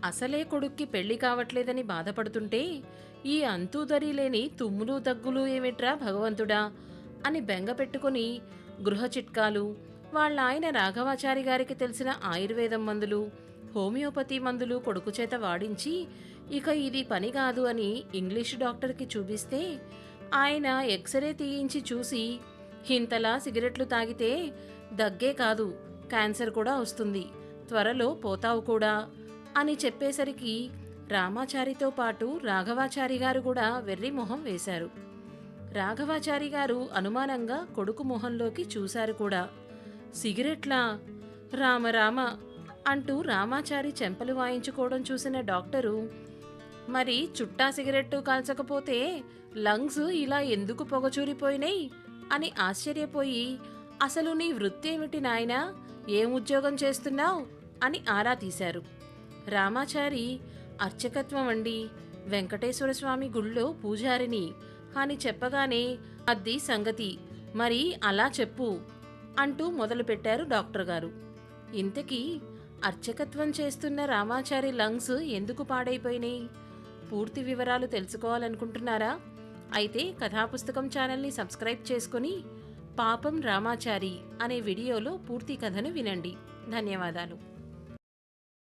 అసలే కొడుక్కి పెళ్లి కావట్లేదని బాధపడుతుంటే ఈ అంతూదరి లేని తుమ్ములు దగ్గులు ఏమిట్రా భగవంతుడా అని బెంగ పెట్టుకుని గృహ చిట్కాలు, వాళ్ళ ఆయన రాఘవాచారి గారికి తెలిసిన ఆయుర్వేదం మందులు, హోమియోపతి మందులు కొడుకు చేత వాడించి ఇక ఇది పని కాదు అని ఇంగ్లీషు డాక్టర్కి చూపిస్తే ఆయన ఎక్స్రే తీయించి చూసి ఇంతలా సిగరెట్లు తాగితే దగ్గే కాదు క్యాన్సర్ కూడా వస్తుంది, త్వరలో పోతావు కూడా అని చెప్పేసరికి రామాచారితో పాటు రాఘవాచారి గారు కూడా వెర్రి మొహం వేశారు. రాఘవాచారి గారు అనుమానంగా కొడుకు మొహంలోకి చూశారు కూడా. సిగరెట్లా? రామరామ అంటూ రామాచారి చెంపలు వాయించుకోవడం చూసిన డాక్టరు, మరి చుట్టా సిగరెట్టు కాల్చకపోతే లంగ్స్ ఇలా ఎందుకు పొగచూరిపోయినాయి అని ఆశ్చర్యపోయి, అసలు నీ వృత్తేమిటి నాయనా, ఏం ఉద్యోగం చేస్తున్నావు అని ఆరా తీశారు. రామాచారి, అర్చకత్వం అండి, వెంకటేశ్వర స్వామి గుళ్ళో పూజారిని అని చెప్పగానే అద్ది సంగతి, మరి అలా చెప్పు అంటూ మొదలుపెట్టారు డాక్టర్ గారు. ఇంతకీ అర్చకత్వం చేస్తున్న రామాచారి లంగ్స్ ఎందుకు పాడైపోయినాయి? పూర్తి వివరాలు తెలుసుకోవాలనుకుంటున్నారా? అయితే కథాపుస్తకం ఛానల్ని సబ్స్క్రైబ్ చేసుకుని పాపం రామాచారి అనే వీడియోలో పూర్తి కథను వినండి. ధన్యవాదాలు.